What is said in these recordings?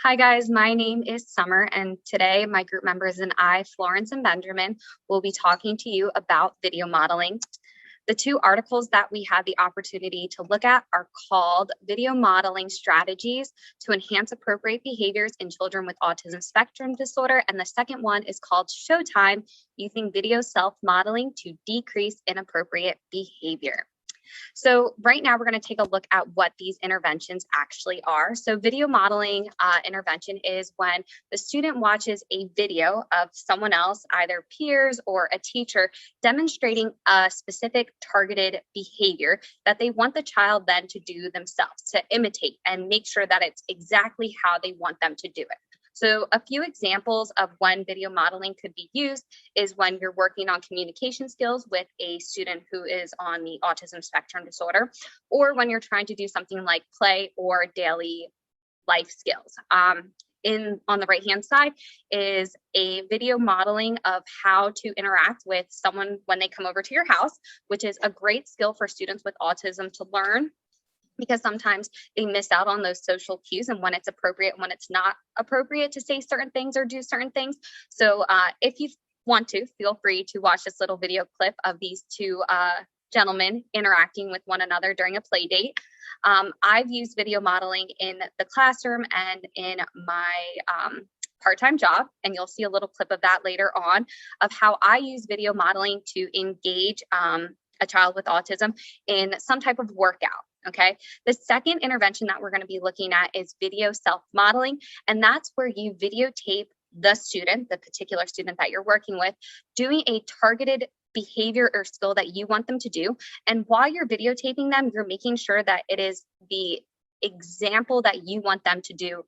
Hi guys, my name is Summer, and today my group members and I, Florence and Benjamin, will be talking to you about video modeling. The two articles that we had the opportunity to look at are called Video Modeling Strategies to Enhance Appropriate Behaviors in Children with Autism Spectrum Disorder, and the second one is called Showtime, Using Video Self-Modeling to Decrease Inappropriate Behavior. So right now we're going to take a look at what these interventions actually are. So video modeling intervention is when the student watches a video of someone else, either peers or a teacher, demonstrating a specific targeted behavior that they want the child then to do themselves, to imitate and make sure that it's exactly how they want them to do it. So a few examples of when video modeling could be used is when you're working on communication skills with a student who is on the autism spectrum disorder, or when you're trying to do something like play or daily life skills. On the right-hand side is a video modeling of how to interact with someone when they come over to your house, which is a great skill for students with autism to learn, because sometimes they miss out on those social cues and when it's appropriate and when it's not appropriate to say certain things or do certain things. So if you want to, feel free to watch this little video clip of these two gentlemen interacting with one another during a play date. I've used video modeling in the classroom and in my part-time job, and you'll see a little clip of that later on of how I use video modeling to engage a child with autism in some type of workout. Okay, the second intervention that we're going to be looking at is video self-modeling, and that's where you videotape the student, the particular student that you're working with, doing a targeted behavior or skill that you want them to do. And while you're videotaping them, you're making sure that it is the example that you want them to do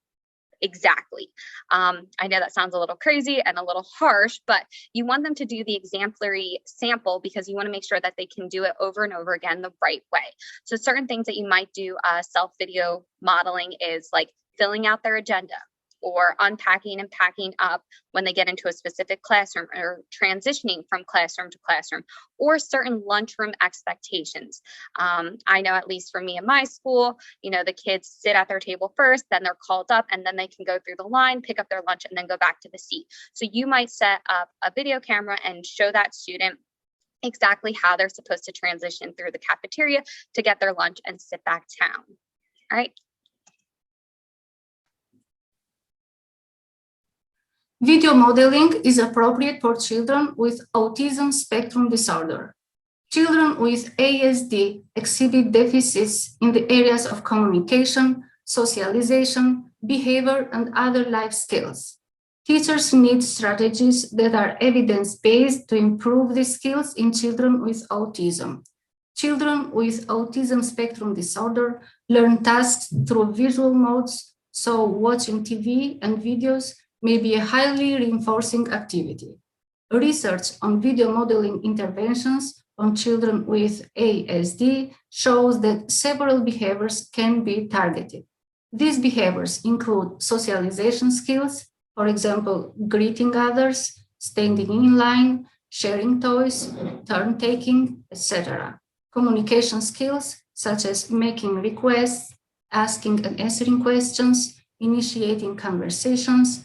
exactly. I know that sounds a little crazy and a little harsh, but you want them to do the exemplary sample because you want to make sure that they can do it over and over again the right way. So certain things that you might do self-video modeling is like filling out their agenda, or unpacking and packing up when they get into a specific classroom, or transitioning from classroom to classroom, or certain lunchroom expectations. I know, at least for me in my school, the kids sit at their table first, then they're called up, and then they can go through the line, pick up their lunch, and then go back to the seat. So you might set up a video camera and show that student exactly how they're supposed to transition through the cafeteria to get their lunch and sit back down. All right. Video modeling is appropriate for children with autism spectrum disorder. Children with ASD exhibit deficits in the areas of communication, socialization, behavior, and other life skills. Teachers need strategies that are evidence-based to improve these skills in children with autism. Children with autism spectrum disorder learn tasks through visual modes, so watching TV and videos may be a highly reinforcing activity. Research on video modeling interventions on children with ASD shows that several behaviors can be targeted. These behaviors include socialization skills, for example, greeting others, standing in line, sharing toys, turn-taking, etc. Communication skills, such as making requests, asking and answering questions, initiating conversations.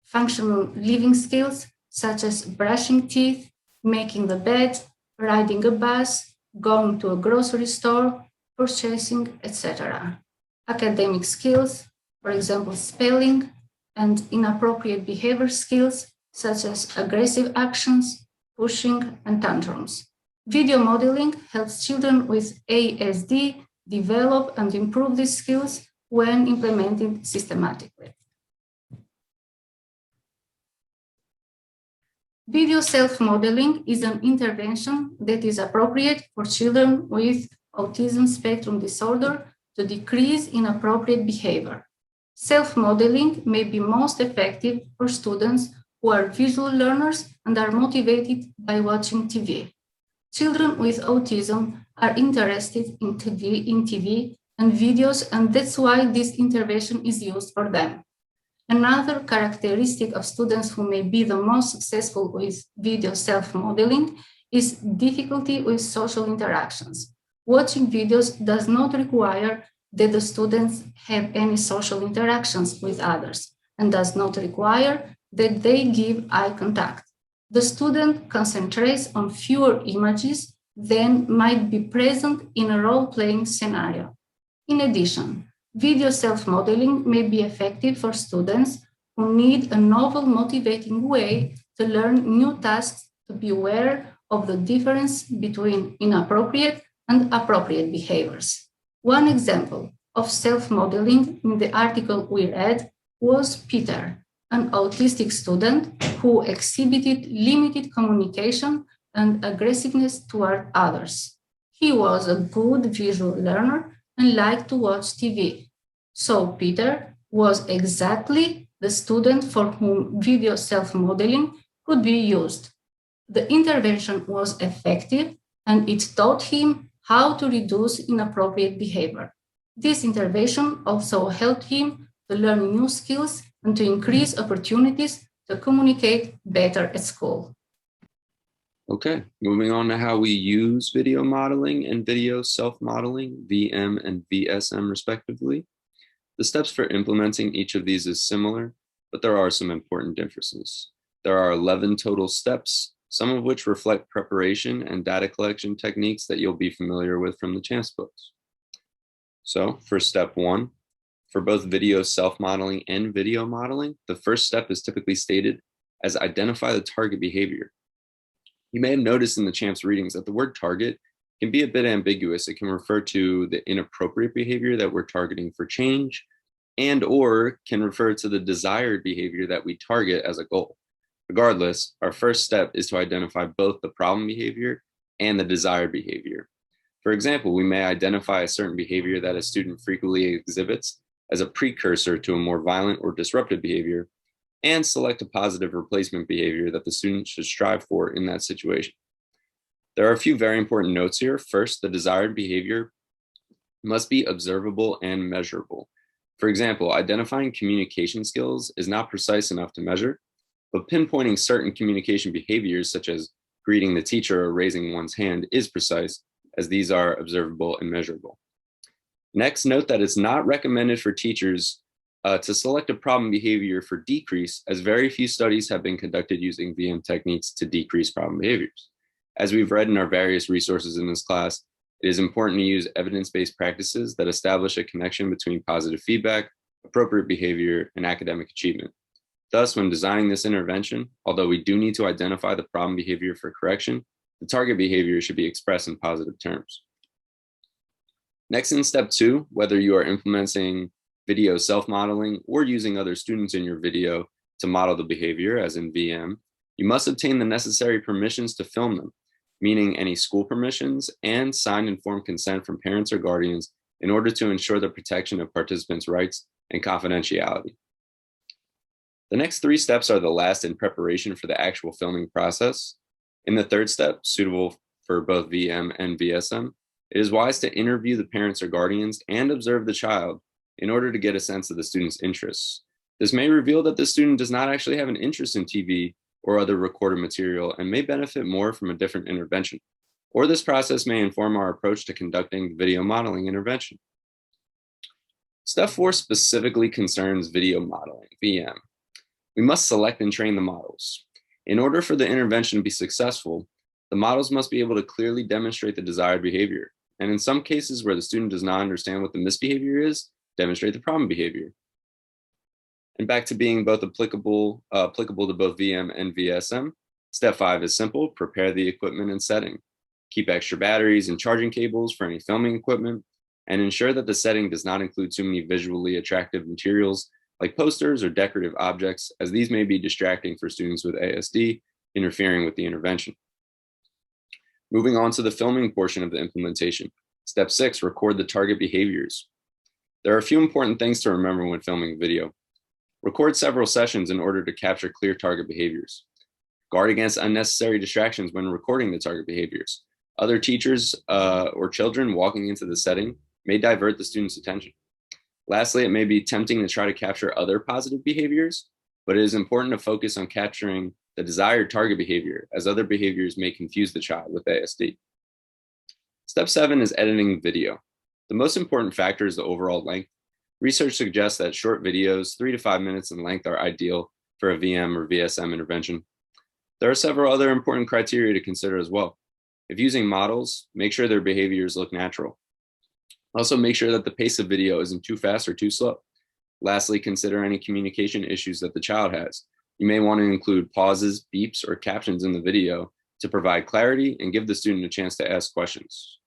Functional living skills, such as brushing teeth, making the bed, riding a bus, going to a grocery store, purchasing, etc. Academic skills, for example, spelling, and inappropriate behavior skills, such as aggressive actions, pushing, and tantrums. Video modeling helps children with ASD develop and improve these skills when implemented systematically. Video self-modeling is an intervention that is appropriate for children with autism spectrum disorder to decrease inappropriate behavior. Self-modeling may be most effective for students who are visual learners and are motivated by watching TV. Children with autism are interested in TV and videos, and that's why this intervention is used for them. Another characteristic of students who may be the most successful with video self-modeling is difficulty with social interactions. Watching videos does not require that the students have any social interactions with others and does not require that they give eye contact. The student concentrates on fewer images than might be present in a role-playing scenario. In addition, video self-modeling may be effective for students who need a novel, motivating way to learn new tasks, to be aware of the difference between inappropriate and appropriate behaviors. One example of self-modeling in the article we read was Peter, an autistic student who exhibited limited communication and aggressiveness toward others. He was a good visual learner and liked to watch TV. So Peter was exactly the student for whom video self-modeling could be used. The intervention was effective and it taught him how to reduce inappropriate behavior. This intervention also helped him to learn new skills and to increase opportunities to communicate better at school. Okay, moving on to how we use video modeling and video self-modeling, VM and VSM respectively. The steps for implementing each of these is similar, but there are some important differences. There are 11 total steps, some of which reflect preparation and data collection techniques that you'll be familiar with from the CHAMPS books. So for step 1, for both video self-modeling and video modeling, the first step is typically stated as identify the target behavior. You may have noticed in the CHAMPS readings that the word target can be a bit ambiguous. It can refer to the inappropriate behavior that we're targeting for change, and or can refer to the desired behavior that we target as a goal. Regardless, our first step is to identify both the problem behavior and the desired behavior. For example, we may identify a certain behavior that a student frequently exhibits as a precursor to a more violent or disruptive behavior, and select a positive replacement behavior that the student should strive for in that situation. There are a few very important notes here. First, the desired behavior must be observable and measurable. For example, identifying communication skills is not precise enough to measure, but pinpointing certain communication behaviors such as greeting the teacher or raising one's hand is precise, as these are observable and measurable. Next, note that it's not recommended for teachers to select a problem behavior for decrease, as very few studies have been conducted using VM techniques to decrease problem behaviors. As we've read in our various resources in this class, it is important to use evidence-based practices that establish a connection between positive feedback, appropriate behavior, and academic achievement. Thus, when designing this intervention, although we do need to identify the problem behavior for correction, the target behavior should be expressed in positive terms. Next, in step 2, whether you are implementing video self-modeling or using other students in your video to model the behavior, as in VM, you must obtain the necessary permissions to film them, meaning any school permissions and signed informed consent from parents or guardians in order to ensure the protection of participants' rights and confidentiality. The next 3 steps are the last in preparation for the actual filming process. In the third step, suitable for both VM and VSM, it is wise to interview the parents or guardians and observe the child in order to get a sense of the student's interests. This may reveal that the student does not actually have an interest in TV or other recorded material and may benefit more from a different intervention. Or this process may inform our approach to conducting video modeling intervention. Step 4 specifically concerns video modeling, VM. We must select and train the models. In order for the intervention to be successful, the models must be able to clearly demonstrate the desired behavior. And in some cases where the student does not understand what the misbehavior is, demonstrate the problem behavior. And back to being both applicable to both VM and VSM, step 5 is simple: prepare the equipment and setting. Keep extra batteries and charging cables for any filming equipment, and ensure that the setting does not include too many visually attractive materials like posters or decorative objects, as these may be distracting for students with ASD, interfering with the intervention. Moving on to the filming portion of the implementation. Step 6, record the target behaviors. There are a few important things to remember when filming video. Record several sessions in order to capture clear target behaviors. Guard against unnecessary distractions when recording the target behaviors. Other teachers or children walking into the setting may divert the student's attention. Lastly, it may be tempting to try to capture other positive behaviors, but it is important to focus on capturing the desired target behavior, as other behaviors may confuse the child with ASD. Step 7 is editing video. The most important factor is the overall length. Research suggests that short videos, 3 to 5 minutes in length, are ideal for a VM or VSM intervention. There are several other important criteria to consider as well. If using models, make sure their behaviors look natural. Also, make sure that the pace of video isn't too fast or too slow. Lastly, consider any communication issues that the child has. You may want to include pauses, beeps, or captions in the video to provide clarity and give the student a chance to ask questions.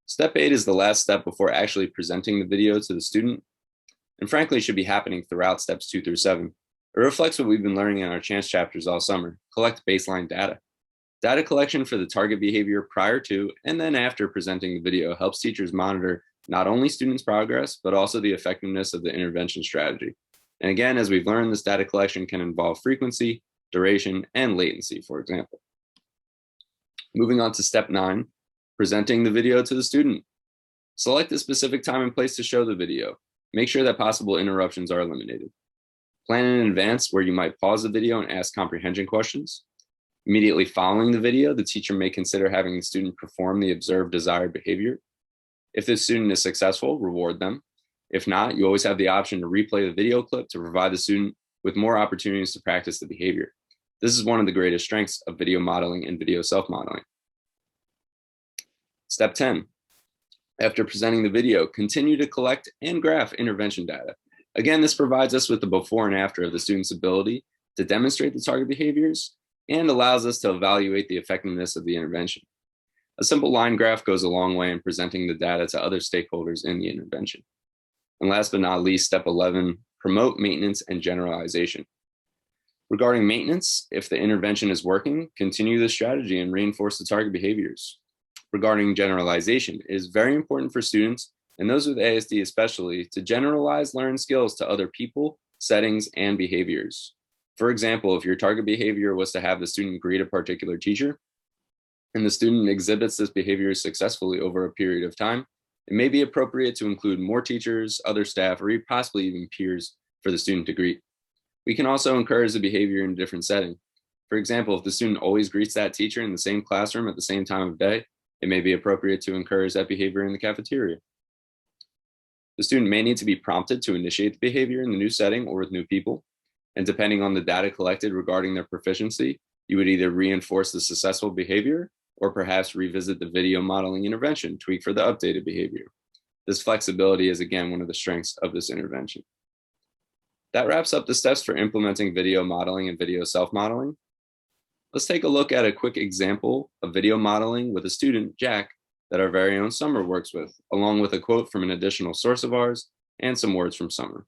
Step 8 is the last step before actually presenting the video to the student, and frankly should be happening throughout steps 2 through 7. It reflects what we've been learning in our chance chapters all summer. Collect baseline data. Data collection for the target behavior prior to and then after presenting the video helps teachers monitor not only students' progress, but also the effectiveness of the intervention strategy. And again, as we've learned, this data collection can involve frequency, duration, and latency, for example. Moving on to step 9, presenting the video to the student. Select a specific time and place to show the video. Make sure that possible interruptions are eliminated. Plan in advance where you might pause the video and ask comprehension questions. Immediately following the video, the teacher may consider having the student perform the observed desired behavior. If the student is successful, reward them. If not, you always have the option to replay the video clip to provide the student with more opportunities to practice the behavior. This is one of the greatest strengths of video modeling and video self-modeling. Step 10. After presenting the video, continue to collect and graph intervention data. Again, this provides us with the before and after of the student's ability to demonstrate the target behaviors and allows us to evaluate the effectiveness of the intervention. A simple line graph goes a long way in presenting the data to other stakeholders in the intervention. And last but not least, step 11, promote maintenance and generalization. Regarding maintenance, if the intervention is working, continue the strategy and reinforce the target behaviors. Regarding generalization, it is very important for students, and those with ASD especially, to generalize learned skills to other people, settings, and behaviors. For example, if your target behavior was to have the student greet a particular teacher, and the student exhibits this behavior successfully over a period of time, it may be appropriate to include more teachers, other staff, or possibly even peers for the student to greet. We can also encourage the behavior in a different setting. For example, if the student always greets that teacher in the same classroom at the same time of day, it may be appropriate to encourage that behavior in the cafeteria. The student may need to be prompted to initiate the behavior in the new setting or with new people. And depending on the data collected regarding their proficiency, you would either reinforce the successful behavior or perhaps revisit the video modeling intervention, tweak for the updated behavior. This flexibility is again one of the strengths of this intervention. That wraps up the steps for implementing video modeling and video self-modeling. Let's take a look at a quick example of video modeling with a student, Jack, that our very own Summar works with, along with a quote from an additional source of ours and some words from Summar.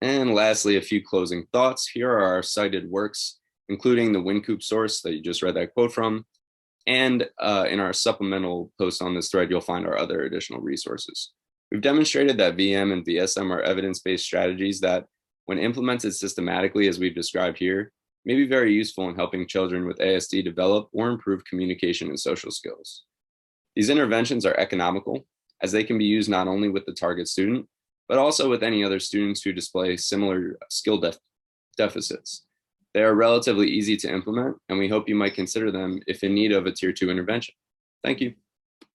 And lastly, a few closing thoughts. Here are our cited works, including the Wincoop source that you just read that quote from. And in our supplemental post on this thread, you'll find our other additional resources. We've demonstrated that VM and VSM are evidence-based strategies that, when implemented systematically, as we've described here, may be very useful in helping children with ASD develop or improve communication and social skills. These interventions are economical, as they can be used not only with the target student, but also with any other students who display similar skill deficits. They are relatively easy to implement, and we hope you might consider them if in need of a Tier 2 intervention. Thank you.